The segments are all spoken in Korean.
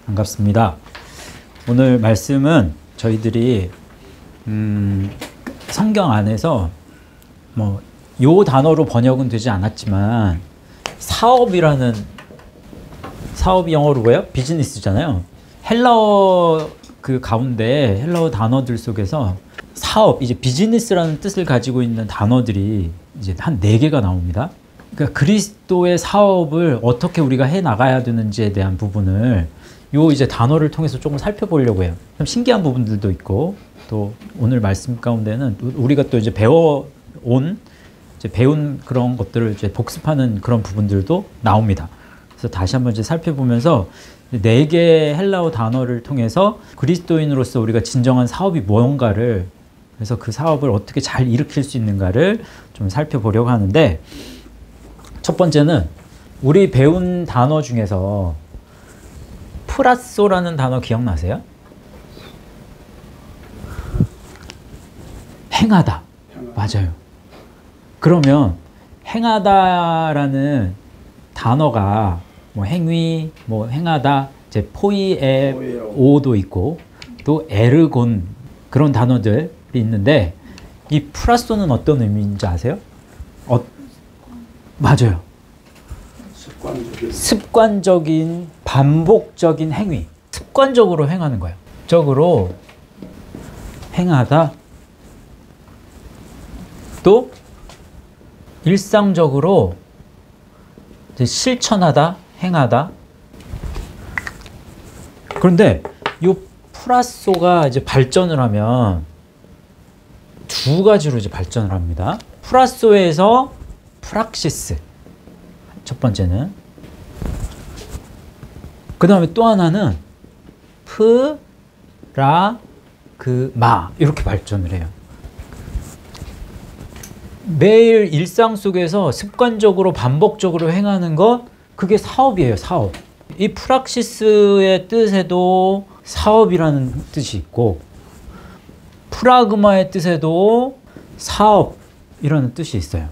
반갑습니다. 오늘 말씀은 저희들이 성경 안에서 요 단어로 번역은 되지 않았지만 사업이라는, 사업이 영어로 뭐예요? 비즈니스잖아요. 헬라어 그 가운데 헬라어 단어들 속에서 사업, 이제 비즈니스라는 뜻을 가지고 있는 단어들이 이제 한 4개가 나옵니다. 그러니까 그리스도의 사업을 어떻게 우리가 해 나가야 되는지에 대한 부분을 요 이제 단어를 통해서 조금 살펴보려고 해요. 참 신기한 부분들도 있고, 또 오늘 말씀 가운데는 우리가 또 이제 배운 그런 것들을 이제 복습하는 그런 부분들도 나옵니다. 그래서 다시 한번 이제 살펴보면서 4개의 헬라어 단어를 통해서 그리스도인으로서 우리가 진정한 사업이 뭔가를, 그래서 그 사업을 어떻게 잘 일으킬 수 있는가를 좀 살펴보려고 하는데, 첫 번째는 우리 배운 단어 중에서 프라소라는 단어 기억나세요? 행하다. 맞아요. 그러면 행하다라는 단어가 행위, 행하다, 이제 포이에오도 있고 또 에르곤, 그런 단어들이 있는데, 이 프라소는 어떤 의미인지 아세요? 맞아요. 습관적인 반복적인 행위. 습관적으로 행하는 거예요. 적으로 행하다, 또 일상적으로 이제 실천하다, 행하다. 그런데 이 프라소가 이제 발전을 하면 2가지로 이제 발전을 합니다. 프라소에서 프락시스, 첫 번째는. 그 다음에 또 하나는 프라그마, 이렇게 발전을 해요. 매일 일상 속에서 습관적으로 반복적으로 행하는 것, 그게 사업이에요. 사업. 이 프락시스의 뜻에도 사업이라는 뜻이 있고, 프라그마의 뜻에도 사업이라는 뜻이 있어요.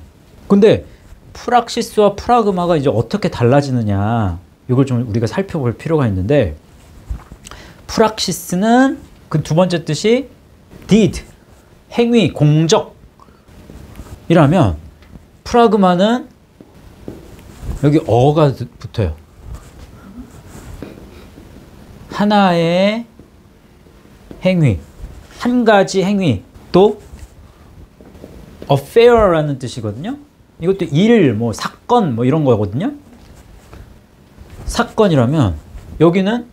근데 프락시스와 프라그마가 이제 어떻게 달라지느냐, 이걸 좀 우리가 살펴볼 필요가 있는데, 프락시스는 그 2번째 뜻이 did, 행위, 공적 이라면, 프라그마는 여기 어가 붙어요. 하나의 행위, 한 가지 행위. 또 affair라는 뜻이거든요. 이것도 일, 사건, 이런 거거든요. 사건이라면 여기는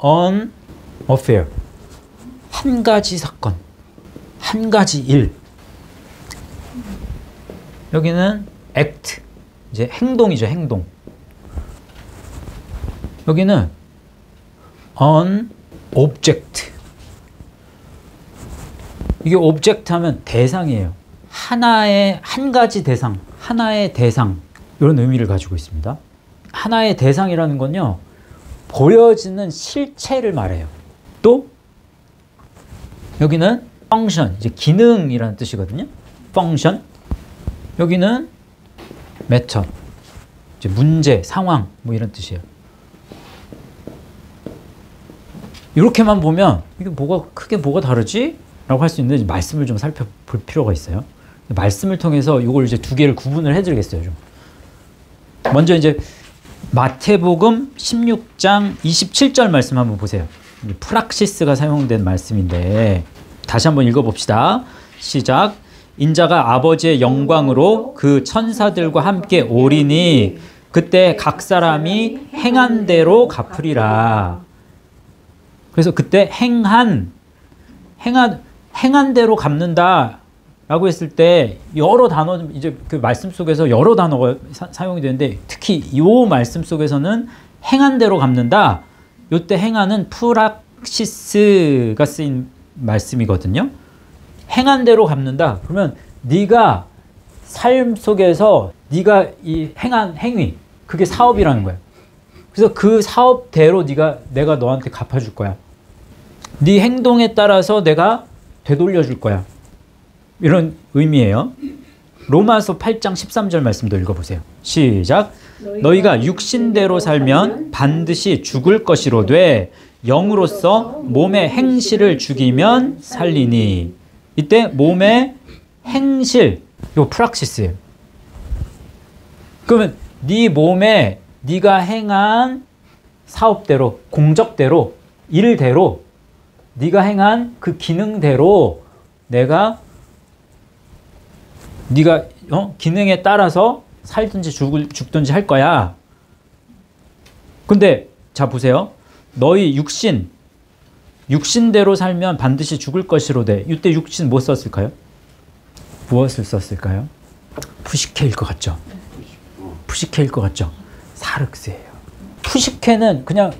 an affair, 한 가지 사건, 한 가지 일. 여기는 act, 이제 행동이죠, 행동. 여기는 an object. 이게 object 하면 대상이에요. 한 가지 대상, 하나의 대상, 이런 의미를 가지고 있습니다. 하나의 대상이라는 건요, 보여지는 실체를 말해요. 또 여기는 function, 이제 기능이라는 뜻이거든요. function. 여기는 method, 이제 문제, 상황, 이런 뜻이에요. 이렇게만 보면 이게 크게 뭐가 다르지? 라고 할 수 있는데, 말씀을 좀 살펴볼 필요가 있어요. 말씀을 통해서 이걸 이제 2개를 구분을 해드리겠어요. 좀. 먼저 이제 마태복음 16장 27절 말씀 한번 보세요. 프락시스가 사용된 말씀인데, 다시 한번 읽어봅시다. 시작. 인자가 아버지의 영광으로 그 천사들과 함께 오리니 그때 각 사람이 행한 대로 갚으리라. 그래서 그때 행한 대로 갚는다 라고 했을 때, 여러 단어, 이제 그 말씀 속에서 여러 단어가 사용이 되는데, 특히 이 말씀 속에서는 행한 대로 갚는다, 요때 행하는 프락시스가 쓰인 말씀이거든요. 행한 대로 갚는다. 그러면 네가 삶 속에서 네가 이 행한 행위, 그게 사업이라는 거야. 그래서 그 사업대로 내가 너한테 갚아줄 거야. 네 행동에 따라서 내가 되돌려 줄 거야. 이런 의미예요. 로마서 8장 13절 말씀도 읽어보세요. 시작. 너희가 육신대로 살면 반드시 죽을 것이로되 영으로서 몸의 행실을 죽이면 살리니. 이때 몸의 행실, 이거 프락시스예요. 그러면 네 몸에 네가 행한 사업대로, 공적대로, 일대로, 네가 행한 그 기능대로 네가 기능에 따라서 살든지 죽든지 할 거야. 근데 자 보세요. 너희 육신대로 살면 반드시 죽을 것이로되. 이때 육신 뭐 썼을까요? 무엇을 썼을까요? 푸시케일 것 같죠? 푸시케일 것 같죠? 사륵스예요. 푸시케는 그냥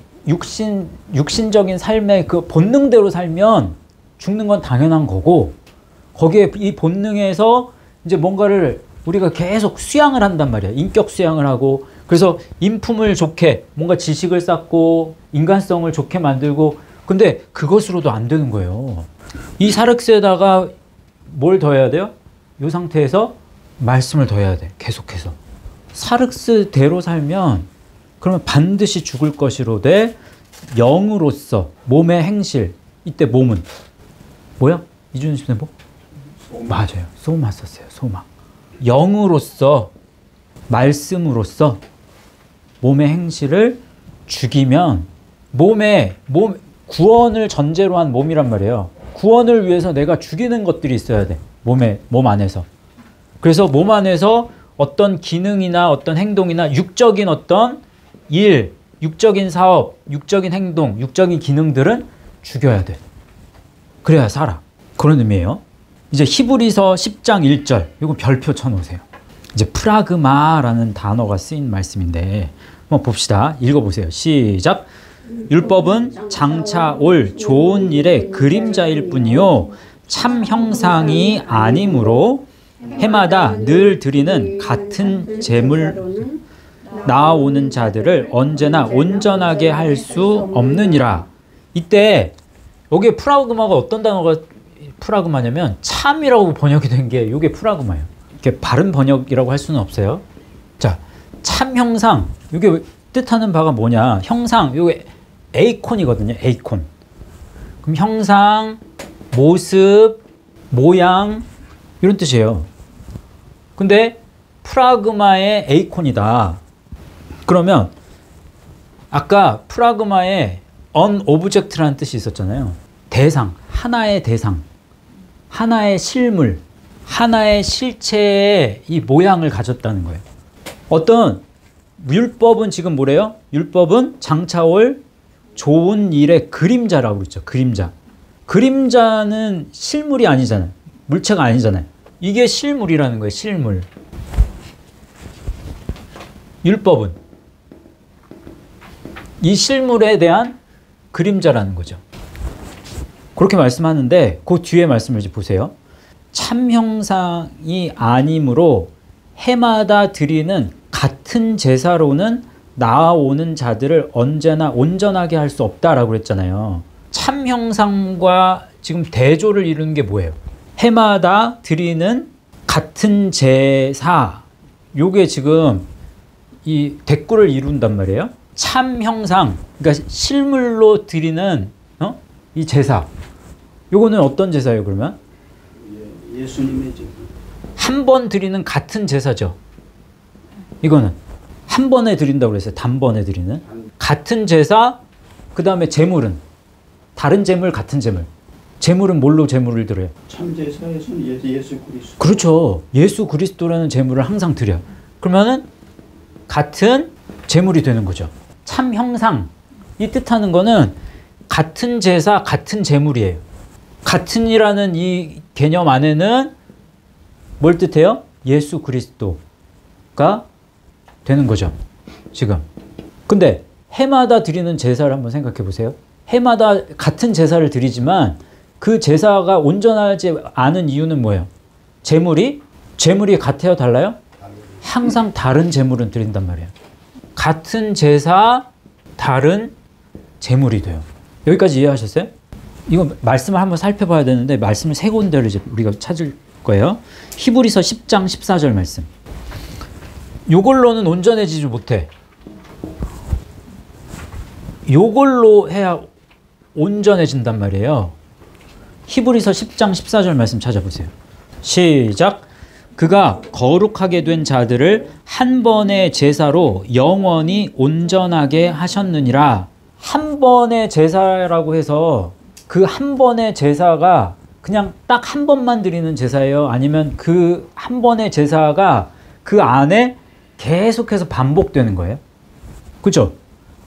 육신적인 삶의 그 본능대로 살면 죽는 건 당연한 거고, 거기에 이 본능에서 이제 뭔가를 우리가 계속 수양을 한단 말이야. 인격 수양을 하고, 그래서 인품을 좋게, 뭔가 지식을 쌓고, 인간성을 좋게 만들고, 근데 그것으로도 안 되는 거예요. 이 사륵스에다가 뭘 더해야 돼요? 이 상태에서 말씀을 더해야 돼. 계속해서. 사륵스대로 살면 그러면 반드시 죽을 것이로되 영으로서 몸의 행실. 이때 몸은 뭐야? 이준희 씨는 뭐? 맞아요. 소마 썼어요. 소마. 영으로서, 말씀으로서 몸의 행실을 죽이면 구원을 전제로 한 몸이란 말이에요. 구원을 위해서 내가 죽이는 것들이 있어야 돼. 몸 안에서. 그래서 몸 안에서 어떤 기능이나 어떤 행동이나 육적인 어떤 일, 육적인 사업, 육적인 행동, 육적인 기능들은 죽여야 돼. 그래야 살아. 그런 의미예요. 이제 히브리서 10장 1절, 이거 별표 쳐놓으세요. 이제 프라그마라는 단어가 쓰인 말씀인데 한번 봅시다. 읽어보세요. 시작. 율법은 장차 올 좋은 일의 그림자일 뿐이요 참 형상이 아니므로 해마다 늘 드리는 같은 제물 나아오는 자들을 언제나 온전하게 할 수 없느니라. 이때 여기에 프라그마가 어떤 단어가 프라그마냐면 참이라고 번역이 된 게 이게 프라그마예요. 이렇게 바른 번역이라고 할 수는 없어요. 자, 참 형상, 이게 뜻하는 바가 뭐냐? 형상, 이게 에이콘이거든요. 에이콘. 그럼 형상, 모습, 모양 이런 뜻이에요. 근데 프라그마의 에이콘이다. 그러면 아까 프라그마에 언오브젝트라는 뜻이 있었잖아요. 대상, 하나의 대상, 하나의 실물, 하나의 실체의 이 모양을 가졌다는 거예요. 어떤 율법은 지금 뭐래요? 율법은 장차올 좋은 일의 그림자라고 그랬죠. 그림자. 그림자는 실물이 아니잖아요. 물체가 아니잖아요. 이게 실물이라는 거예요. 실물. 율법은 이 실물에 대한 그림자라는 거죠. 그렇게 말씀하는데 그 뒤에 말씀을 이제 보세요. 참 형상이 아니므로 해마다 드리는 같은 제사로는 나아오는 자들을 언제나 온전하게 할 수 없다라고 그랬잖아요. 참 형상과 지금 대조를 이루는 게 뭐예요? 해마다 드리는 같은 제사. 요게 지금 이 대꾸를 이룬단 말이에요. 참 형상, 그러니까 실물로 드리는 이 제사. 요거는 어떤 제사예요, 그러면? 예수님의 제사. 한 번 드리는 같은 제사죠. 이거는 한 번에 드린다고 그랬어요. 단번에 드리는 같은 제사. 그 다음에 제물은 다른 제물, 같은 제물. 제물은 뭘로 제물을 드려요? 참 제사에서는 예수 그리스도. 그렇죠. 예수 그리스도라는 제물을 항상 드려. 그러면은 같은 제물이 되는 거죠. 참 형상. 이 뜻하는 거는 같은 제사, 같은 제물이에요. 같은이라는 이 개념 안에는 뭘 뜻해요? 예수 그리스도가 되는 거죠. 지금. 근데 해마다 드리는 제사를 한번 생각해 보세요. 해마다 같은 제사를 드리지만 그 제사가 온전하지 않은 이유는 뭐예요? 제물이 같아요? 달라요? 항상 다른 제물은 드린단 말이에요. 같은 제사, 다른 제물이 돼요. 여기까지 이해하셨어요? 이거 말씀을 한번 살펴봐야 되는데 말씀을 세 군데를 이제 우리가 찾을 거예요. 히브리서 10장 14절 말씀. 요걸로는 온전해지지 못해. 요걸로 해야 온전해진단 말이에요. 히브리서 10장 14절 말씀 찾아보세요. 시작. 그가 거룩하게 된 자들을 한 번의 제사로 영원히 온전하게 하셨느니라. 한 번의 제사라고 해서 그 한 번의 제사가 그냥 딱 한 번만 드리는 제사예요? 아니면 그 한 번의 제사가 그 안에 계속해서 반복되는 거예요? 그죠?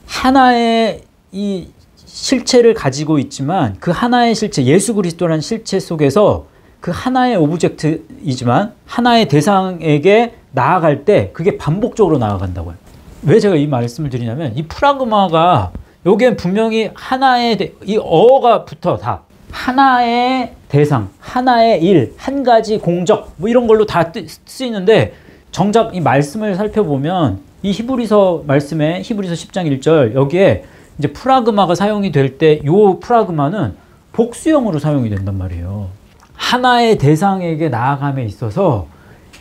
하나의 이 실체를 가지고 있지만 그 하나의 실체, 예수 그리스도라는 실체 속에서 그 하나의 오브젝트이지만 하나의 대상에게 나아갈 때 그게 반복적으로 나아간다고요. 왜 제가 이 말씀을 드리냐면 이 프라그마가 여기엔 분명히 하나의 이 어가 붙어 다 하나의 대상, 하나의 일, 한 가지 공적 뭐 이런 걸로 다 쓰이는데 정작 이 말씀을 살펴보면 이 히브리서 말씀에 히브리서 10장 1절 여기에 이제 프라그마가 사용이 될 때 요 프라그마는 복수형으로 사용이 된단 말이에요. 하나의 대상에게 나아감에 있어서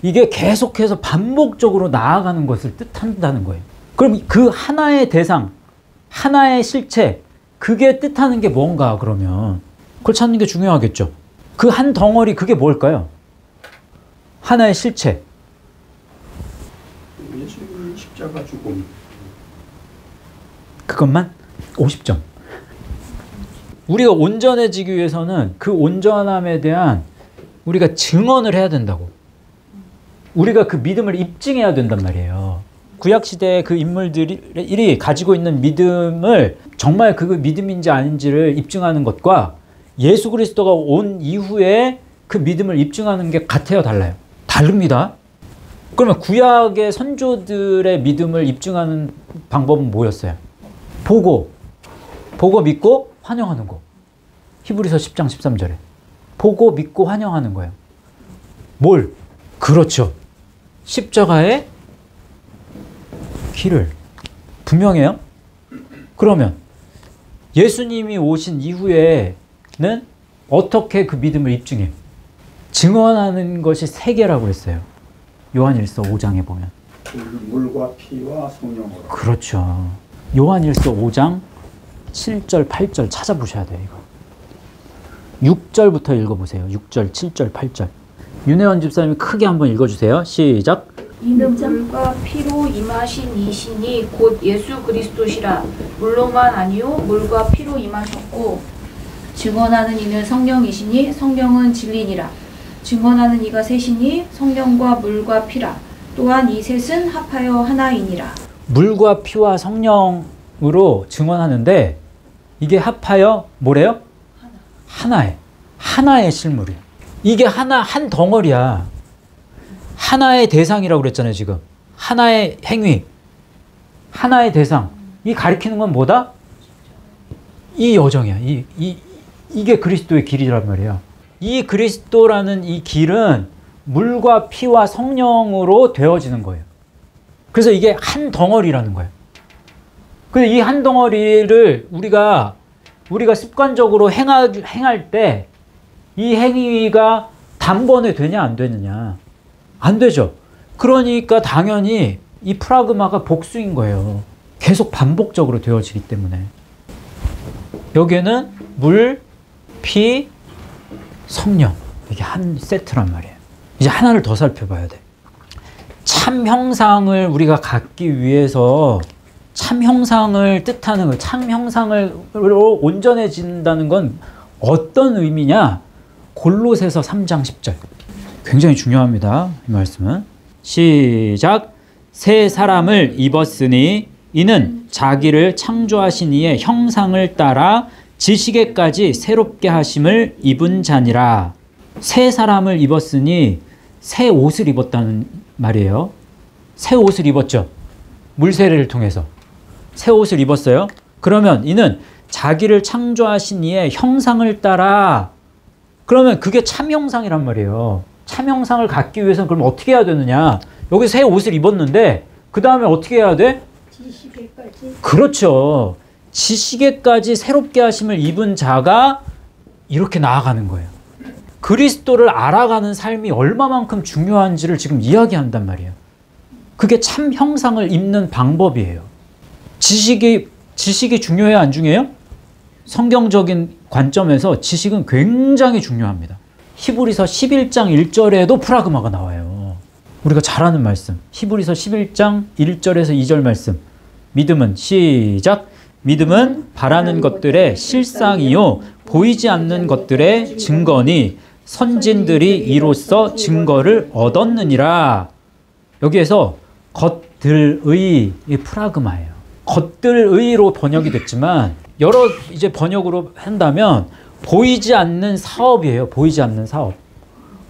이게 계속해서 반복적으로 나아가는 것을 뜻한다는 거예요. 그럼 그 하나의 대상, 하나의 실체, 그게 뜻하는 게 뭔가 그러면 그걸 찾는 게 중요하겠죠. 그 한 덩어리 그게 뭘까요? 하나의 실체. 예수님의 십자가 죽음. 그것만 50점. 우리가 온전해지기 위해서는 그 온전함에 대한 우리가 증언을 해야 된다고. 우리가 그 믿음을 입증해야 된단 말이에요. 구약시대의 그 인물들이 가지고 있는 믿음을 정말 그 믿음인지 아닌지를 입증하는 것과 예수 그리스도가 온 이후에 그 믿음을 입증하는 게 같아요, 달라요? 다릅니다. 그러면 구약의 선조들의 믿음을 입증하는 방법은 뭐였어요? 보고 믿고 환영하는 거. 히브리서 10장 13절에 보고 믿고 환영하는 거예요. 뭘? 그렇죠. 십자가의 길을. 분명해요? 그러면 예수님이 오신 이후에는 어떻게 그 믿음을 입증해요? 증언하는 것이 세 개라고 했어요. 요한일서 5장에 보면. 물과 피와 성령으로. 그렇죠. 요한일서 5장 7절, 8절 찾아보셔야 돼요, 이거. 6절부터 읽어보세요. 6절, 7절, 8절. 윤혜원 집사님이 크게 한번 읽어주세요. 시작. 이는 물과 피로 임하신 이신이 곧 예수 그리스도시라. 물로만 아니요 물과 피로 임하셨고 증언하는 이는 성령이시니 성령은 진리니라. 증언하는 이가 셋이니 성령과 물과 피라. 또한 이 셋은 합하여 하나이니라. 물과 피와 성령으로 증언하는데 이게 합하여 뭐래요? 하나의 실물이에요. 이게 한 덩어리야. 하나의 대상이라고 그랬잖아요, 지금. 하나의 행위, 하나의 대상. 이 가리키는 건 뭐다? 이 여정이야. 이게 그리스도의 길이란 말이야. 이 그리스도라는 이 길은 물과 피와 성령으로 되어지는 거예요. 그래서 이게 한 덩어리라는 거예요. 근데 이 한 덩어리를 우리가 습관적으로 행할 때 이 행위가 단번에 되냐 안 되느냐? 안 되죠. 그러니까 당연히 이 프라그마가 복수인 거예요. 계속 반복적으로 되어지기 때문에. 여기에는 물, 피, 성령. 이게 한 세트란 말이에요. 이제 하나를 더 살펴봐야 돼. 참 형상을 우리가 갖기 위해서 참 형상을 뜻하는 거, 참 형상으로 온전해진다는 건 어떤 의미냐? 골로새서 3장 10절. 굉장히 중요합니다. 이 말씀은. 시작. 새 사람을 입었으니 이는 자기를 창조하신 이의 형상을 따라 지식에까지 새롭게 하심을 입은 자니라. 새 사람을 입었으니 새 옷을 입었다는 말이에요. 새 옷을 입었죠. 물세례를 통해서 새 옷을 입었어요. 그러면 이는 자기를 창조하신 이의 형상을 따라. 그러면 그게 참 형상이란 말이에요. 참 형상을 갖기 위해서는 그럼 어떻게 해야 되느냐? 여기 새 옷을 입었는데 그 다음에 어떻게 해야 돼? 지식에까지. 그렇죠. 지식에까지 새롭게 하심을 입은 자가 이렇게 나아가는 거예요. 그리스도를 알아가는 삶이 얼마만큼 중요한지를 지금 이야기한단 말이에요. 그게 참 형상을 입는 방법이에요. 지식이 중요해요, 안 중요해요? 성경적인 관점에서 지식은 굉장히 중요합니다. 히브리서 11장 1절에도 프라그마가 나와요. 우리가 잘 아는 말씀. 히브리서 11장 1절에서 2절 말씀. 믿음은 시작. 믿음은 바라는 것들의 실상이요 보이지 않는 것들의 증거니 선진들이 이로써 증거를 얻었느니라. 여기에서 것들의 프라그마예요. 것들의로 번역이 됐지만 여러 이제 번역으로 한다면 보이지 않는 사업이에요. 보이지 않는 사업.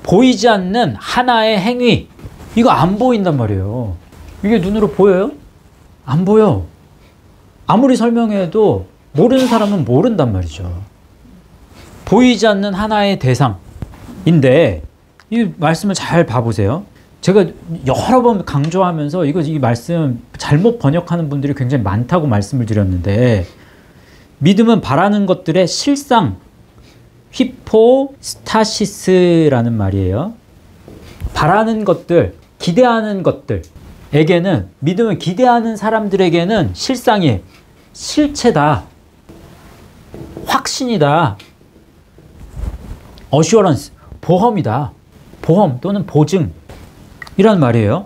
보이지 않는 하나의 행위. 이거 안 보인단 말이에요. 이게 눈으로 보여요? 안 보여. 아무리 설명해도 모르는 사람은 모른단 말이죠. 보이지 않는 하나의 대상인데 이 말씀을 잘 봐보세요. 제가 여러 번 강조하면서 이 말씀 잘못 번역하는 분들이 굉장히 많다고 말씀을 드렸는데 믿음은 바라는 것들의 실상, 히포스타시스라는 말이에요. 바라는 것들, 기대하는 것들에게는 믿음은 기대하는 사람들에게는 실상이 실체다, 확신이다, 어슈어런스, 보험이다, 보험 또는 보증 이란 말이에요.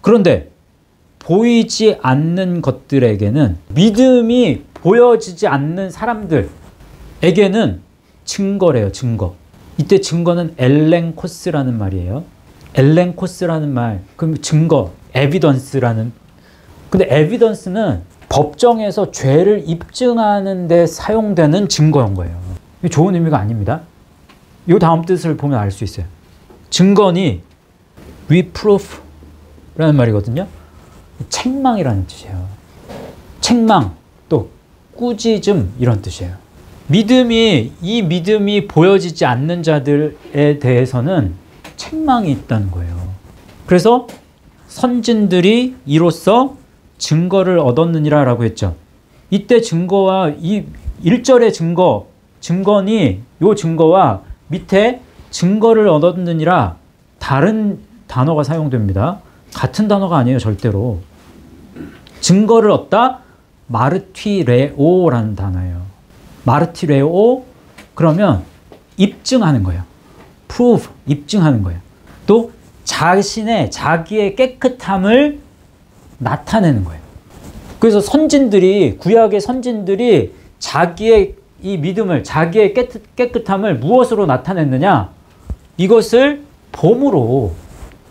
그런데 보이지 않는 것들에게는 믿음이 보여지지 않는 사람들에게는 증거래요. 증거. 이때 증거는 엘렌코스라는 말이에요. 엘렌코스라는 말. 그럼 증거, 에비던스라는. 근데 에비던스는 법정에서 죄를 입증하는 데 사용되는 증거인 거예요. 이게 좋은 의미가 아닙니다. 이 다음 뜻을 보면 알 수 있어요. 증거니 reproof라는 말이거든요. 책망이라는 뜻이에요. 책망, 또 꾸짖음 이런 뜻이에요. 이 믿음이 보여지지 않는 자들에 대해서는 책망이 있다는 거예요. 그래서 선진들이 이로써 증거를 얻었느니라 라고 했죠. 이때 증거와 이 1절의 증거니 요 증거와 밑에 증거를 얻었느니라 다른 단어가 사용됩니다. 같은 단어가 아니에요, 절대로. 증거를 얻다, 마르티레오라는 단어예요. 마르티레오, 그러면 입증하는 거예요. prove, 입증하는 거예요. 또 자기의 깨끗함을 나타내는 거예요. 그래서 구약의 선진들이 자기의 이 믿음을, 자기의 깨끗함을 무엇으로 나타냈느냐? 이것을 봄으로,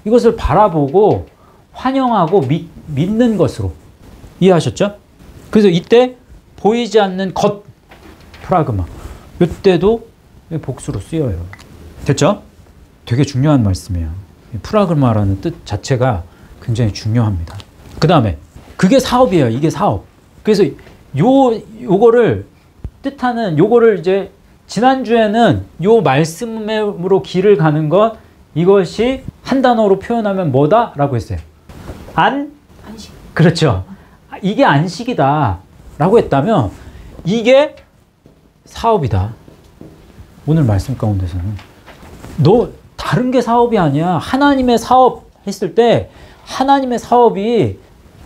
이것을 바라보고 환영하고 믿는 것으로. 이해하셨죠? 그래서 이때 보이지 않는 것, 프라그마. 이때도 복수로 쓰여요. 됐죠? 되게 중요한 말씀이에요. 프라그마라는 뜻 자체가 중요합니다. 그 다음에 그게 사업이에요. 이게 사업. 그래서 요거를 뜻하는 요거를 이제 지난주에는 요 말씀으로 길을 가는 것, 이것이 한 단어로 표현하면 뭐다? 라고 했어요. 안식. 그렇죠. 이게 안식이다 라고 했다면 이게 사업이다. 오늘 말씀 가운데서는 너 다른 게 사업이 아니야. 하나님의 사업 했을 때 하나님의 사업이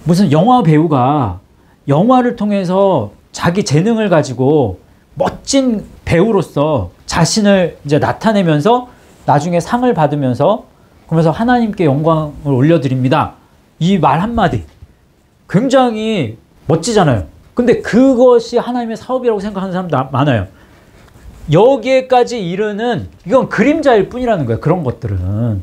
무슨 영화 배우가 영화를 통해서 자기 재능을 가지고 멋진 배우로서 자신을 이제 나타내면서 나중에 상을 받으면서 그러면서 하나님께 영광을 올려드립니다. 이 말 한마디 굉장히 멋지잖아요. 근데 그것이 하나님의 사업이라고 생각하는 사람도 많아요. 여기에까지 이르는 이건 그림자일 뿐이라는 거예요. 그런 것들은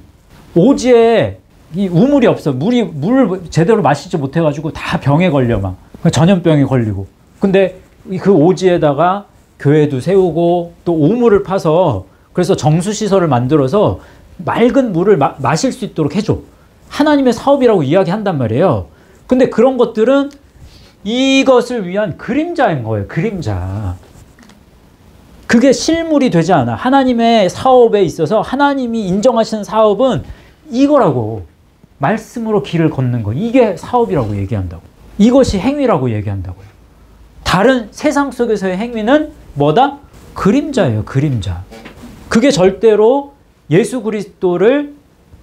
오지에 이 우물이 없어. 물을 제대로 마시지 못해가지고 다 병에 걸려 막 전염병에 걸리고. 근데 그 오지에다가 교회도 세우고 또 우물을 파서 그래서 정수시설을 만들어서 맑은 물을 마실 수 있도록 해줘. 하나님의 사업이라고 이야기한단 말이에요. 근데 그런 것들은 이것을 위한 그림자인 거예요. 그림자. 그게 실물이 되지 않아. 하나님의 사업에 있어서 하나님이 인정하시는 사업은 이거라고. 말씀으로 길을 걷는 거. 이게 사업이라고 얘기한다고. 이것이 행위라고 얘기한다고요. 다른 세상 속에서의 행위는 뭐다? 그림자예요. 그림자. 그게 절대로 예수 그리스도를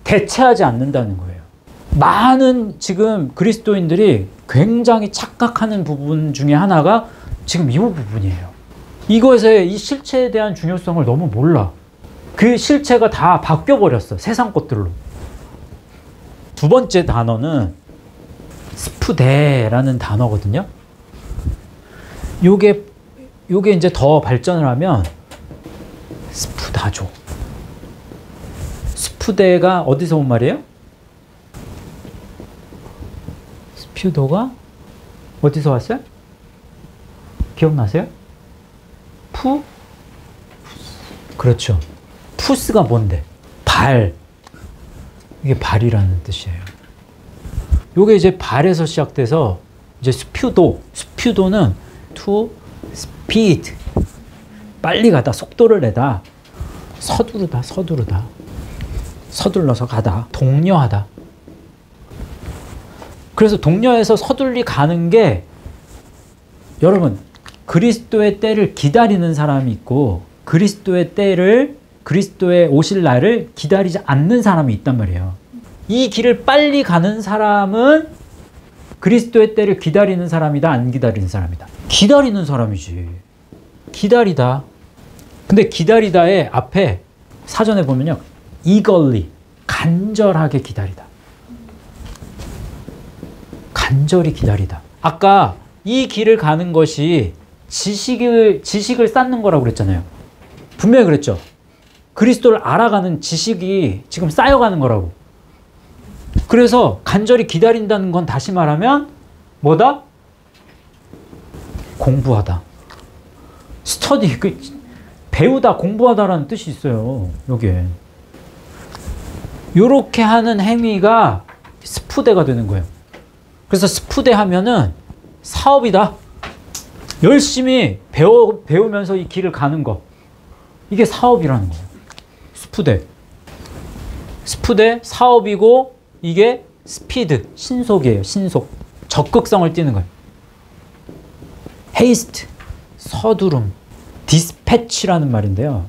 대체하지 않는다는 거예요. 많은 지금 그리스도인들이 굉장히 착각하는 부분 중에 하나가 지금 이 부분이에요. 이것의 이 실체에 대한 중요성을 너무 몰라. 그 실체가 다 바뀌어버렸어. 세상 것들로. 두 번째 단어는 스푸데라는 단어거든요. 요게 이제 더 발전을 하면 스푸다조. 스푸데가 어디서 온 말이에요? 스푸도가 어디서 왔어요? 기억나세요? 그렇죠. 푸스가 뭔데? 발. 이게 발이라는 뜻이에요. 요게 이제 발에서 시작돼서 이제 스퓨도는 to speed. 빨리 가다, 속도를 내다. 서두르다. 서둘러서 가다. 독려하다. 그래서 독려해서 서둘리 가는 게 여러분 그리스도의 때를 기다리는 사람이 있고 그리스도의 오실 날을 기다리지 않는 사람이 있단 말이에요. 이 길을 빨리 가는 사람은 그리스도의 때를 기다리는 사람이다, 안 기다리는 사람이다? 기다리는 사람이지. 기다리다. 근데 기다리다의 앞에 사전에 보면요. eagerly, 간절하게 기다리다. 간절히 기다리다. 아까 이 길을 가는 것이 지식을 쌓는 거라고 그랬잖아요. 분명히 그랬죠. 그리스도를 알아가는 지식이 지금 쌓여가는 거라고. 그래서 간절히 기다린다는 건 다시 말하면 뭐다? 공부하다. 스터디, 배우다, 공부하다라는 뜻이 있어요. 여기에. 요렇게 하는 행위가 스푸데가 되는 거예요. 그래서 스푸데 하면은 사업이다. 열심히 배우면서 이 길을 가는 거. 이게 사업이라는 거예요. 스푸데, 사업이고 이게 스피드, 신속이에요. 신속. 적극성을 띠는 거예요. 헤이스트, 서두름. 디스패치라는 말인데요.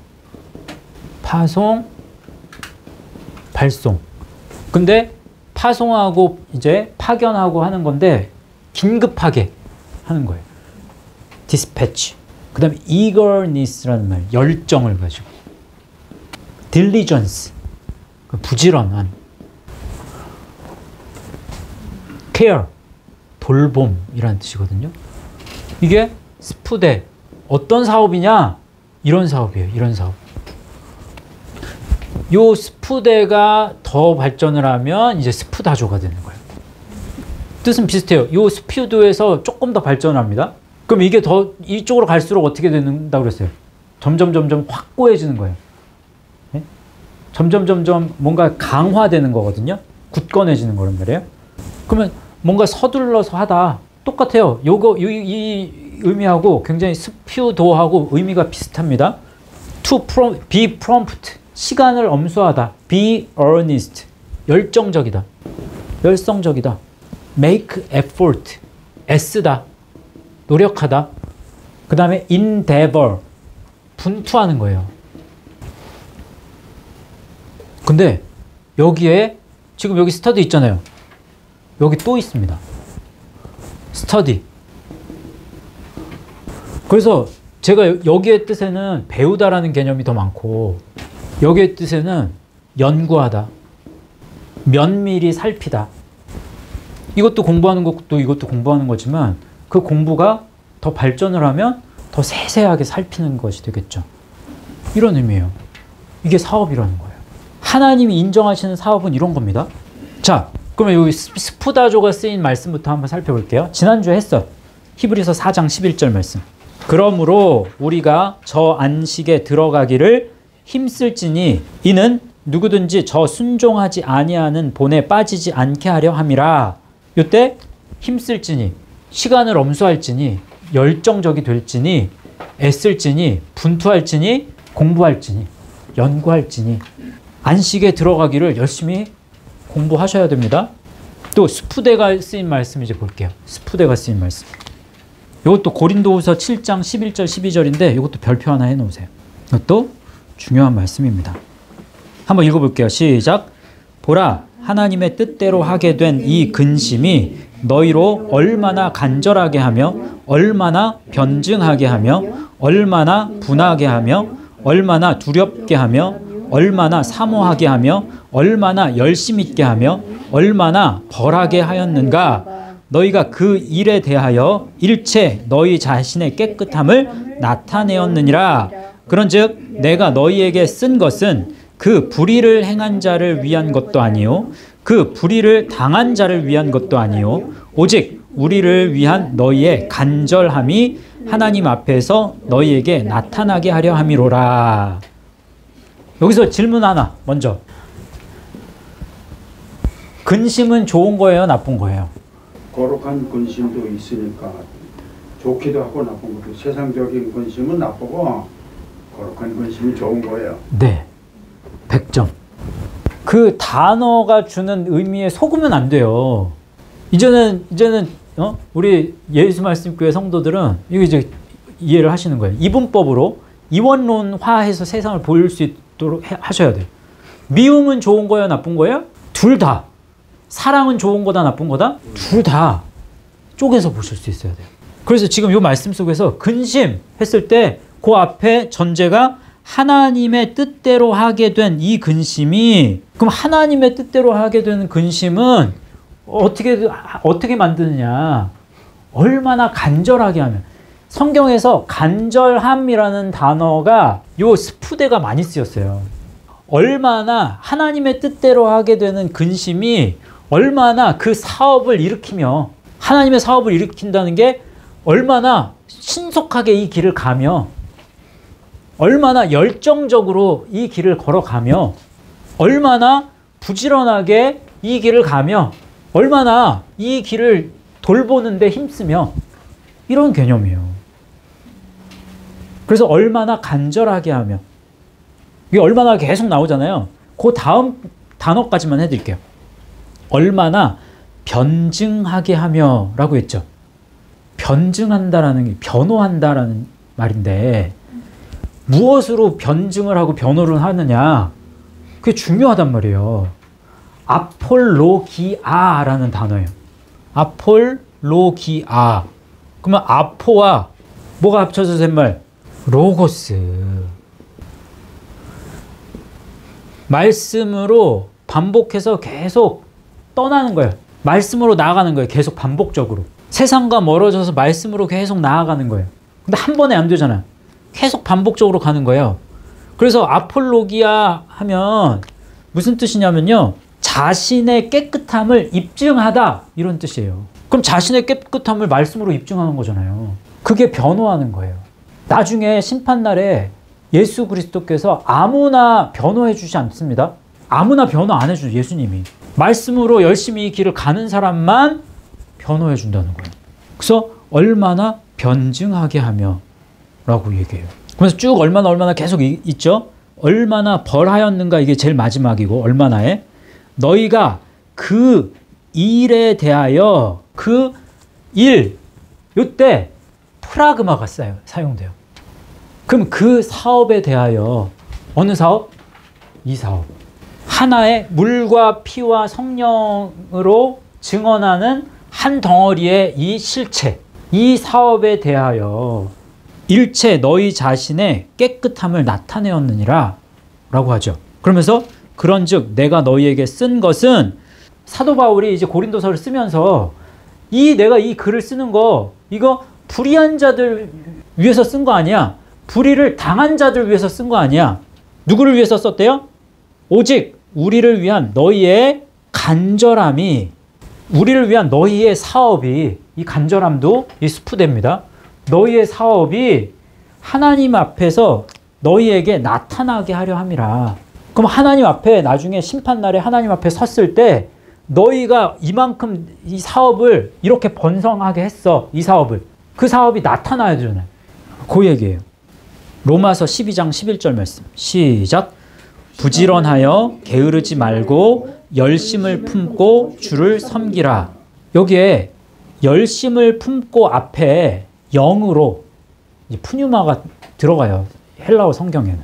파송, 발송. 근데 파송하고 이제 파견하고 하는 건데 긴급하게 하는 거예요. 디스패치. 그 다음에 eagerness라는 말, 열정을 가지고. diligence, 부지런한. care, 돌봄이라는 뜻이거든요. 이게 스푸데. 어떤 사업이냐? 이런 사업이에요. 이런 사업. 요 스푸데가 더 발전을 하면 이제 스푸다조가 되는 거예요. 뜻은 비슷해요. 요 스퓨도에서 조금 더 발전을 합니다. 그럼 이게 더 이쪽으로 갈수록 어떻게 된다고 그랬어요? 점점 확고해지는 거예요. 네? 점점 뭔가 강화되는 거거든요. 굳건해지는 거란 말이에요. 그러면 뭔가 서둘러서 하다. 똑같아요. 이 의미하고 굉장히 스퓨도하고 의미가 비슷합니다. To be prompt. 시간을 엄수하다. Be earnest. 열정적이다. 열성적이다. Make effort. 애쓰다. 노력하다. 그 다음에 endeavor. 분투하는 거예요. 근데 여기에 지금 여기 study 있잖아요. 여기 또 있습니다. study. 그래서 제가 여기의 뜻에는 배우다라는 개념이 더 많고 여기의 뜻에는 연구하다, 면밀히 살피다. 이것도 공부하는 것도 이것도 공부하는 거지만 그 공부가 더 발전을 하면 더 세세하게 살피는 것이 되겠죠. 이런 의미예요. 이게 사업이라는 거예요. 하나님이 인정하시는 사업은 이런 겁니다. 자, 그러면 여기 스푸다조가 쓰인 말씀부터 한번 살펴볼게요. 지난주에 했어. 히브리서 4장 11절 말씀. 그러므로 우리가 저 안식에 들어가기를 힘쓸지니 이는 누구든지 저 순종하지 아니하는 본에 빠지지 않게 하려 함이라. 이때 힘쓸지니, 시간을 엄수할지니, 열정적이 될지니, 애쓸지니, 분투할지니, 공부할지니, 연구할지니 안식에 들어가기를 열심히 공부하셔야 됩니다. 또 스푸데가 쓰인 말씀 이제 볼게요. 스푸데가 쓰인 말씀. 이것도 고린도후서 7장 11절 12절인데 이것도 별표 하나 해놓으세요. 이것도 중요한 말씀입니다. 한번 읽어볼게요. 시작. 보라, 하나님의 뜻대로 하게 된 이 근심이 너희로 얼마나 간절하게 하며 얼마나 변증하게 하며 얼마나 분하게 하며 얼마나 두렵게 하며 얼마나 사모하게 하며 얼마나 열심 있게 하며 얼마나 벌하게 하였는가. 너희가 그 일에 대하여 일체 너희 자신의 깨끗함을 나타내었느니라. 그런즉 내가 너희에게 쓴 것은 그 불의를 행한 자를 위한 것도 아니요 그 불의를 당한 자를 위한 것도 아니요 오직 우리를 위한 너희의 간절함이 하나님 앞에서 너희에게 나타나게 하려 함이로라. 여기서 질문 하나 먼저. 근심은 좋은 거예요, 나쁜 거예요? 거룩한 근심도 있으니까 좋기도 하고 나쁜 것도. 세상적인 근심은 나쁘고 거룩한 근심이 좋은 거예요. 네, 100점. 그 단어가 주는 의미에 속으면 안 돼요. 이제는 우리 예수 말씀교회 성도들은 이거 이제 이해를 하시는 거예요. 이분법으로 이원론화해서 세상을 보일 수 있도록 하셔야 돼요. 미움은 좋은 거예요, 나쁜 거예요? 둘 다. 사랑은 좋은 거다, 나쁜 거다? 둘 다 쪼개서 보실 수 있어야 돼요. 그래서 지금 이 말씀 속에서 근심 했을 때 그 앞에 전제가 하나님의 뜻대로 하게 된 이 근심이, 그럼 하나님의 뜻대로 하게 되는 근심은 어떻게 만드느냐? 얼마나 간절하게 하면. 성경에서 간절함이라는 단어가 요 스푸대가 많이 쓰였어요. 얼마나 하나님의 뜻대로 하게 되는 근심이 얼마나 그 사업을 일으키며, 하나님의 사업을 일으킨다는 게 얼마나 신속하게 이 길을 가며 얼마나 열정적으로 이 길을 걸어가며 얼마나 부지런하게 이 길을 가며 얼마나 이 길을 돌보는 데 힘쓰며 이런 개념이에요. 그래서 얼마나 간절하게 하며, 이게 얼마나 계속 나오잖아요. 그 다음 단어까지만 해드릴게요. 얼마나 변증하게 하며 라고 했죠. 변증한다라는 게 변호한다라는 말인데 무엇으로 변증을 하고 변호를 하느냐, 그게 중요하단 말이에요. 아폴로기아라는 단어예요. 아폴로기아. 그러면 아포와 뭐가 합쳐서 된 말? 로고스. 말씀으로 반복해서 계속 떠나는 거예요. 말씀으로 나아가는 거예요. 계속 반복적으로. 세상과 멀어져서 말씀으로 계속 나아가는 거예요. 근데 한 번에 안 되잖아요. 계속 반복적으로 가는 거예요. 그래서 아폴로기아 하면 무슨 뜻이냐면요, 자신의 깨끗함을 입증하다, 이런 뜻이에요. 그럼 자신의 깨끗함을 말씀으로 입증하는 거잖아요. 그게 변호하는 거예요. 나중에 심판날에 예수 그리스도께서 아무나 변호해 주지 않습니다. 아무나 변호 안 해주죠. 예수님이 말씀으로 열심히 이 길을 가는 사람만 변호해 준다는 거예요. 그래서 얼마나 변증하게 하며 라고 얘기해요. 그래서 쭉 얼마나 계속 있죠. 얼마나 벌하였는가, 이게 제일 마지막이고, 얼마나에 너희가 그 일에 대하여, 그 일, 요때 프라그마가 사용돼요. 그럼 그 사업에 대하여, 어느 사업? 이 사업. 하나의 물과 피와 성령으로 증언하는 한 덩어리의 이 실체, 이 사업에 대하여 일체 너희 자신의 깨끗함을 나타내었느니라 라고 하죠. 그러면서 그런즉 내가 너희에게 쓴 것은, 사도 바울이 이제 고린도서를 쓰면서 내가 이 글을 쓰는 거, 이거 불의한 자들 위해서 쓴 거 아니야. 불의를 당한 자들 위해서 쓴 거 아니야. 누구를 위해서 썼대요? 오직 우리를 위한 너희의 간절함이, 우리를 위한 너희의 사업이, 이 간절함도 이 스푸대입니다. 너희의 사업이 하나님 앞에서 너희에게 나타나게 하려 함이라. 그럼 하나님 앞에, 나중에 심판날에 하나님 앞에 섰을 때 너희가 이만큼 이 사업을 이렇게 번성하게 했어. 이 사업을. 그 사업이 나타나야 되잖아요. 그 얘기예요. 로마서 12장 11절 말씀. 시작. 부지런하여 게으르지 말고 열심을 품고 주를 섬기라. 여기에 열심을 품고 앞에 영으로 푸뉴마가 들어가요. 헬라어 성경에는.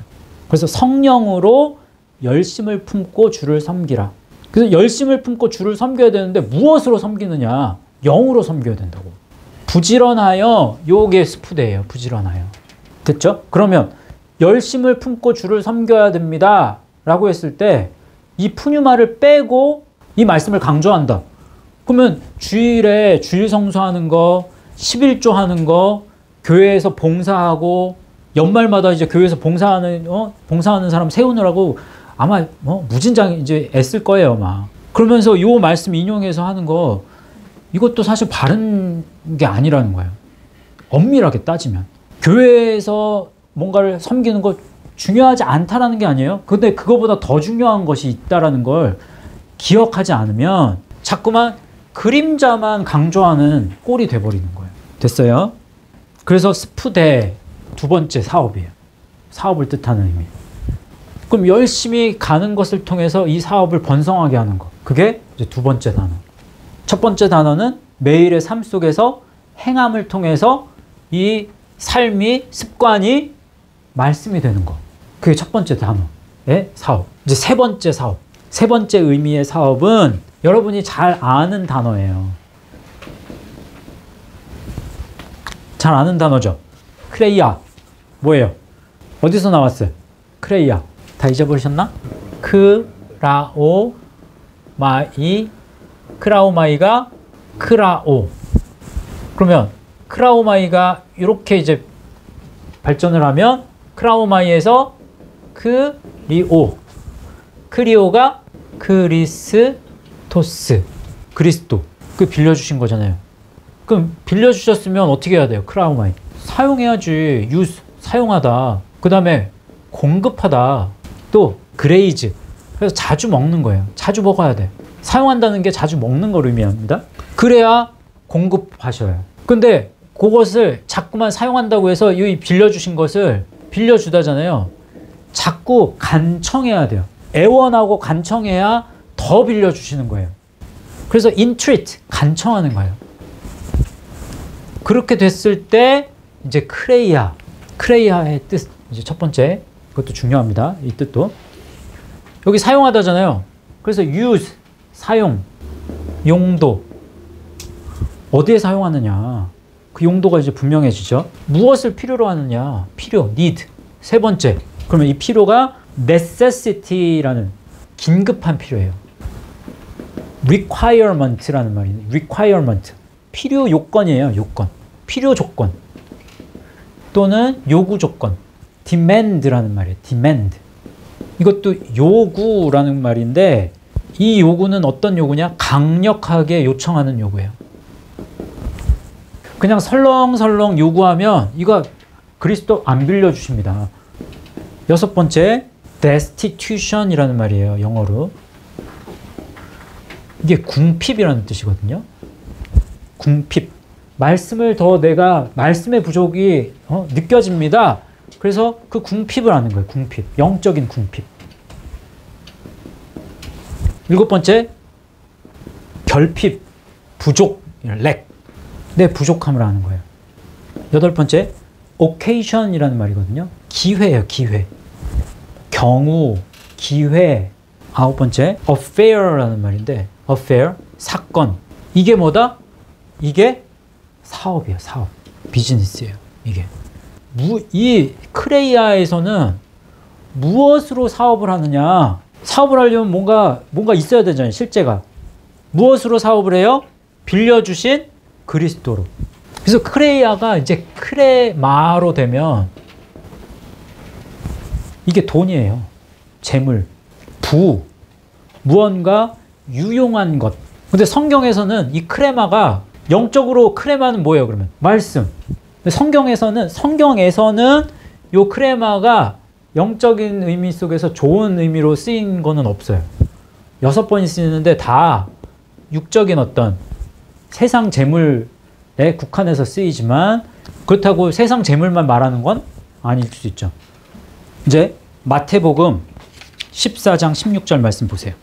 그래서 성령으로 열심을 품고 주를 섬기라. 그래서 열심을 품고 주를 섬겨야 되는데 무엇으로 섬기느냐? 영으로 섬겨야 된다고. 부지런하여, 요게 스푸대예요. 부지런하여. 됐죠? 그러면 열심을 품고 주를 섬겨야 됩니다 라고 했을 때 이 푸뉴마를 빼고 이 말씀을 강조한다. 그러면 주일에 주일 성수하는 거, 11조 하는 거, 교회에서 봉사하고 연말마다 이제 교회에서 봉사하는 사람 세우느라고 아마 무진장 이제 애쓸 거예요, 아마. 그러면서 요 말씀 인용해서 하는 거 이것도 사실 바른 게 아니라는 거예요. 엄밀하게 따지면 교회에서 뭔가를 섬기는 거 중요하지 않다라는 게 아니에요. 근데 그거보다 더 중요한 것이 있다라는 걸 기억하지 않으면 자꾸만 그림자만 강조하는 꼴이 돼버리는 거예요. 됐어요? 그래서 스푸대 두 번째 사업이에요. 사업을 뜻하는 의미. 그럼 열심히 가는 것을 통해서 이 사업을 번성하게 하는 것. 그게 이제 두 번째 단어. 첫 번째 단어는 매일의 삶 속에서 행함을 통해서 이 삶이, 습관이 말씀이 되는 것. 그게 첫 번째 단어의 사업. 이제 세 번째 사업. 세 번째 의미의 사업은 여러분이 잘 아는 단어예요. 잘 아는 단어죠. 크레이아. 뭐예요? 어디서 나왔어요? 크레이아. 다 잊어버리셨나? 크라오마이가 크라오. 그러면 크라오마이가 이렇게 이제 발전을 하면 크라오마이에서 크리오. 크리오가 크리스토스. 그리스도. 그 빌려주신 거잖아요. 그럼 빌려주셨으면 어떻게 해야 돼요? 크라오마이. 사용해야지. 유스. 사용하다. 그 다음에 공급하다. 또 그레이즈. 그래서 자주 먹는 거예요. 자주 먹어야 돼. 사용한다는 게 자주 먹는 걸 의미합니다. 그래야 공급하셔요. 근데 그것을 자꾸만 사용한다고 해서 이 빌려주신 것을 빌려주다잖아요. 자꾸 간청해야 돼요. 애원하고 간청해야 더 빌려주시는 거예요. 그래서 entreat, 간청하는 거예요. 그렇게 됐을 때 이제 크레이아의 뜻, 이제 첫 번째, 그것도 중요합니다. 이 뜻도. 여기 사용하다잖아요. 그래서 use, 사용, 용도. 어디에 사용하느냐. 그 용도가 이제 분명해지죠. 무엇을 필요로 하느냐. 필요, need. 세 번째. 그러면 이 필요가 necessity라는 긴급한 필요예요. requirement라는 말이에요. requirement. 필요 요건이에요. 요건. 필요 조건. 또는 요구 조건. demand라는 말이에요. demand. 이것도 요구라는 말인데 이 요구는 어떤 요구냐? 강력하게 요청하는 요구예요. 그냥 설렁설렁 요구하면 이거 그리스도 안 빌려주십니다. 여섯 번째, destitution이라는 말이에요. 영어로. 이게 궁핍이라는 뜻이거든요. 궁핍. 말씀을 더 내가 말씀의 부족이 느껴집니다. 그래서 그 궁핍을 하는 거예요. 궁핍. 영적인 궁핍. 일곱 번째, 결핍, 부족, 렉. 내 부족함을 하는 거예요. 여덟 번째, occasion이라는 말이거든요. 기회예요, 기회. 경우, 기회. 아홉 번째, affair라는 말인데, affair, 사건. 이게 뭐다? 이게 사업이에요, 사업. 비즈니스예요, 이게. 이 크레이아에서는 무엇으로 사업을 하느냐? 사업을 하려면 뭔가 있어야 되잖아요, 실제가. 무엇으로 사업을 해요? 빌려주신 그리스도로. 그래서 크레이아가 이제 크레마로 되면 이게 돈이에요. 재물, 부, 무언가 유용한 것. 근데 성경에서는 이 크레마가 영적으로 크레마는 뭐예요, 그러면? 말씀. 근데 성경에서는 요 크레마가 영적인 의미 속에서 좋은 의미로 쓰인 거는 없어요. 6번이 쓰이는데 다 육적인 어떤 세상 재물에 국한해서 쓰이지만 그렇다고 세상 재물만 말하는 건 아닐 수 있죠. 이제 마태복음 14장 16절 말씀 보세요.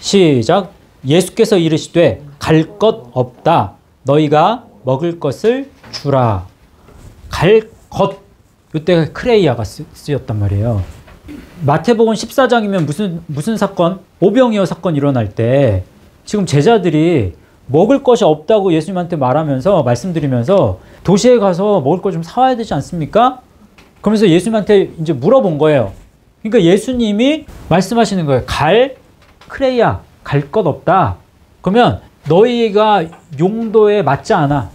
시작. 예수께서 이르시되 갈 것 없다. 너희가 먹을 것을 주라. 갈 것. 이때 크레이아가 쓰였단 말이에요. 마태복음 14장이면 무슨 사건? 오병이어 사건 일어날 때 지금 제자들이 먹을 것이 없다고 예수님한테 말하면서 말씀드리면서 도시에 가서 먹을 거 좀 사와야 되지 않습니까? 그러면서 예수님한테 이제 물어본 거예요. 그러니까 예수님이 말씀하시는 거예요. 크레이야, 갈 것 없다. 그러면 너희가 용도에 맞지 않아.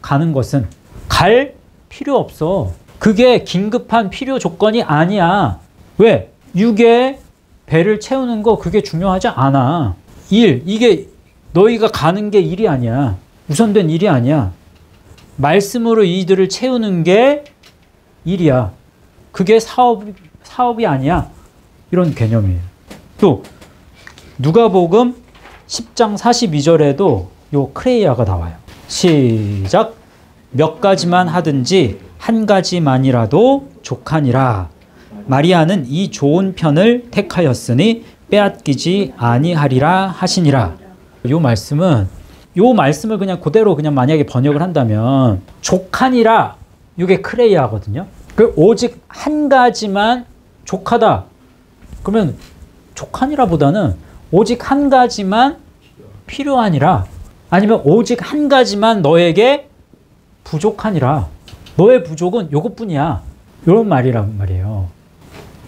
가는 것은 갈 필요 없어. 그게 긴급한 필요 조건이 아니야. 왜? 육의 배를 채우는 거 그게 중요하지 않아. 이게 너희가 가는 게 일이 아니야. 우선된 일이 아니야. 말씀으로 이들을 채우는 게 일이야. 그게 사업이 아니야. 이런 개념이에요. 또 누가복음 10장 42절에도 요 크레이아가 나와요. 시작. 몇 가지만 하든지 한 가지만이라도 족하니라. 마리아는 이 좋은 편을 택하였으니 빼앗기지 아니하리라 하시니라. 요 말씀을 그냥 그대로 그냥 만약에 번역을 한다면 족하니라, 이게 크레이아거든요. 그 오직 한 가지만 족하다. 그러면 족하니라보다는 오직 한 가지만 필요하니라, 아니면 오직 한 가지만 너에게 부족하니라. 너의 부족은 요것뿐이야. 이런 말이란 말이에요.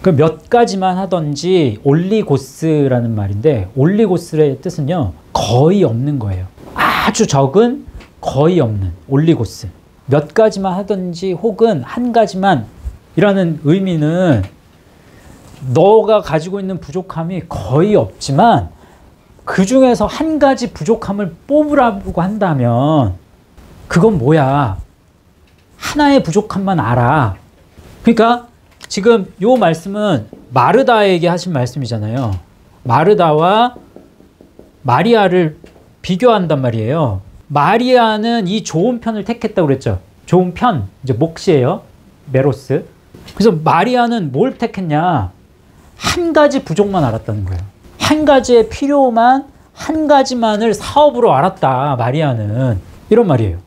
그 몇 가지만 하든지 올리고스라는 말인데, 올리고스의 뜻은요 거의 없는 거예요. 아주 적은, 거의 없는 올리고스. 몇 가지만 하든지 혹은 한 가지만 이라는 의미는 너가 가지고 있는 부족함이 거의 없지만 그 중에서 한 가지 부족함을 뽑으라고 한다면 그건 뭐야? 하나의 부족함만 알아. 그러니까 지금 요 말씀은 마르다에게 하신 말씀이잖아요. 마르다와 마리아를 비교한단 말이에요. 마리아는 이 좋은 편을 택했다고 그랬죠. 좋은 편, 이제 몫이에요. 메로스. 그래서 마리아는 뭘 택했냐? 한 가지 부족만 알았다는 거예요. 한 가지의 필요만, 한 가지만을 사업으로 알았다, 마리아는. 이런 말이에요.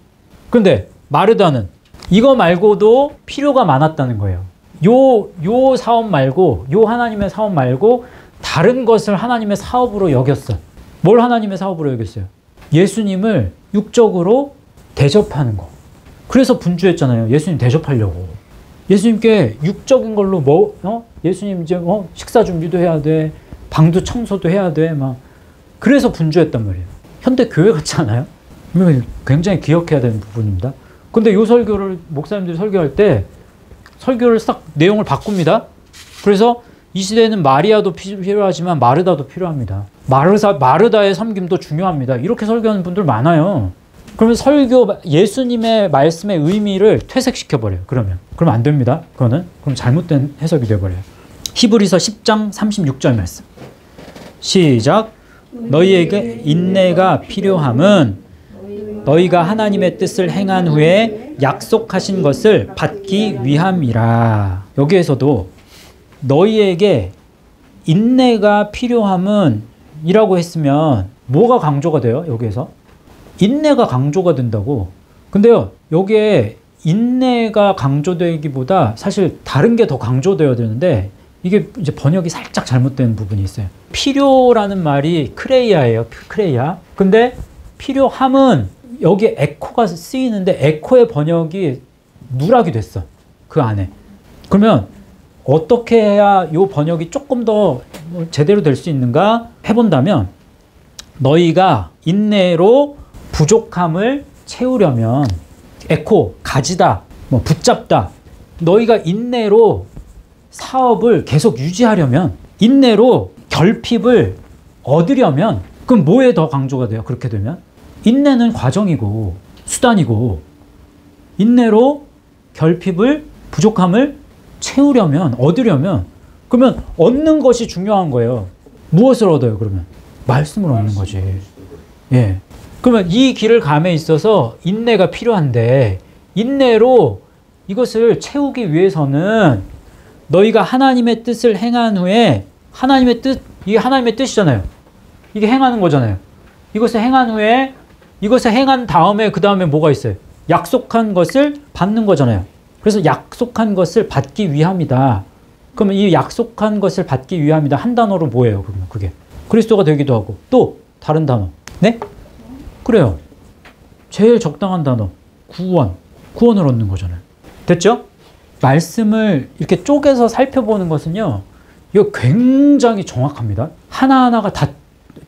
근데 마르다는 이거 말고도 필요가 많았다는 거예요. 요 사업 말고, 요 하나님의 사업 말고 다른 것을 하나님의 사업으로 여겼어. 뭘 하나님의 사업으로 여겼어요? 예수님을 육적으로 대접하는 거. 그래서 분주했잖아요. 예수님 대접하려고. 예수님께 육적인 걸로 예수님 이제 식사 준비도 해야 돼. 방도 청소도 해야 돼. 막. 그래서 분주했단 말이에요. 현대 교회 같지 않아요? 굉장히 기억해야 되는 부분입니다. 근데 요 설교를 목사님들이 설교할 때 설교를 싹 내용을 바꿉니다. 그래서 이 시대에는 마리아도 필요하지만 마르다도 필요합니다. 마르다의 섬김도 중요합니다. 이렇게 설교하는 분들 많아요. 그러면 예수님의 말씀의 의미를 퇴색시켜버려요. 그럼 안 됩니다. 그럼 잘못된 해석이 되어버려요. 히브리서 10장 36절 말씀. 시작. 너희에게 인내가 필요함은 너희가 하나님의 뜻을 행한 후에 약속하신 것을 받기 위함이라. 여기에서도 너희에게 인내가 필요함은 이라고 했으면 뭐가 강조가 돼요? 여기에서 인내가 강조가 된다고. 근데요, 여기에 인내가 강조되기보다 사실 다른 게 더 강조되어야 되는데 이게 이제 번역이 살짝 잘못된 부분이 있어요. 필요라는 말이 크레이아예요. 크레이아. 근데 필요함은 여기에 에코가 쓰이는데 에코의 번역이 누락이 됐어. 그 안에. 그러면 어떻게 해야 이 번역이 조금 더 제대로 될 수 있는가 해본다면, 너희가 인내로 부족함을 채우려면, 에코, 가지다, 붙잡다. 너희가 인내로 사업을 계속 유지하려면, 인내로 결핍을 얻으려면, 그럼 뭐에 더 강조가 돼요? 그렇게 되면 인내는 과정이고 수단이고, 인내로 결핍을, 부족함을 채우려면, 얻으려면, 그러면 얻는 것이 중요한 거예요. 무엇을 얻어요, 그러면? 말씀을 얻는 거지. 예. 그러면 이 길을 감에 있어서 인내가 필요한데, 인내로 이것을 채우기 위해서는 너희가 하나님의 뜻을 행한 후에, 하나님의 뜻, 이게 하나님의 뜻이잖아요. 이게 행하는 거잖아요. 이것을 행한 후에, 이것을 행한 다음에, 그 다음에 뭐가 있어요? 약속한 것을 받는 거잖아요. 그래서 약속한 것을 받기 위함이다. 그러면 이 약속한 것을 받기 위함이다. 한 단어로 뭐예요? 그러면 그게 그리스도가 되기도 하고 또 다른 단어. 네? 그래요. 제일 적당한 단어. 구원을 얻는 거잖아요. 됐죠? 말씀을 이렇게 쪼개서 살펴보는 것은요. 이거 굉장히 정확합니다. 하나하나가 다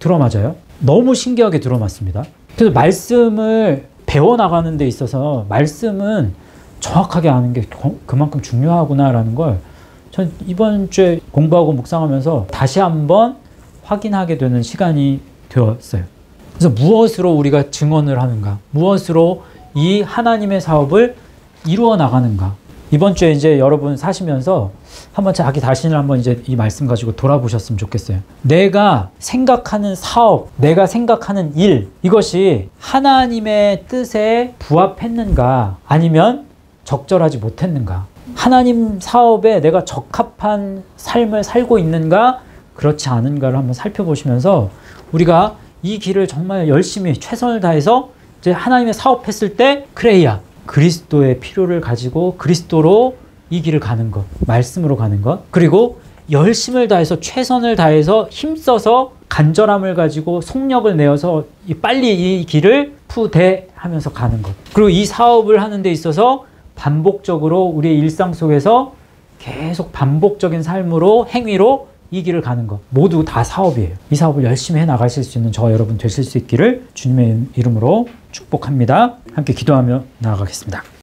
들어맞아요. 너무 신기하게 들어맞습니다. 그래서 말씀을 배워나가는 데 있어서 말씀은 정확하게 아는 게 그만큼 중요하구나라는 걸 전 이번 주에 공부하고 묵상하면서 다시 한번 확인하게 되는 시간이 되었어요. 그래서 무엇으로 우리가 증언을 하는가? 무엇으로 이 하나님의 사업을 이루어 나가는가? 이번 주에 이제 여러분 사시면서 한번 자기 자신을 한번 이제 이 말씀 가지고 돌아보셨으면 좋겠어요. 내가 생각하는 사업, 내가 생각하는 일, 이것이 하나님의 뜻에 부합했는가? 아니면 적절하지 못했는가? 하나님 사업에 내가 적합한 삶을 살고 있는가? 그렇지 않은가를 한번 살펴보시면서 우리가 이 길을 정말 열심히 최선을 다해서 이제 하나님의 사업했을 때 크레이야, 그리스도의 필요를 가지고 그리스도로 이 길을 가는 것, 말씀으로 가는 것, 그리고 열심을 다해서 최선을 다해서 힘써서 간절함을 가지고 속력을 내어서 빨리 이 길을 푸대하면서 가는 것. 그리고 이 사업을 하는 데 있어서 반복적으로 우리의 일상 속에서 계속 반복적인 삶으로 행위로 이 길을 가는 것. 모두 다 사업이에요. 이 사업을 열심히 해나가실 수 있는 저와 여러분 되실 수 있기를 주님의 이름으로 축복합니다. 함께 기도하며 나아가겠습니다.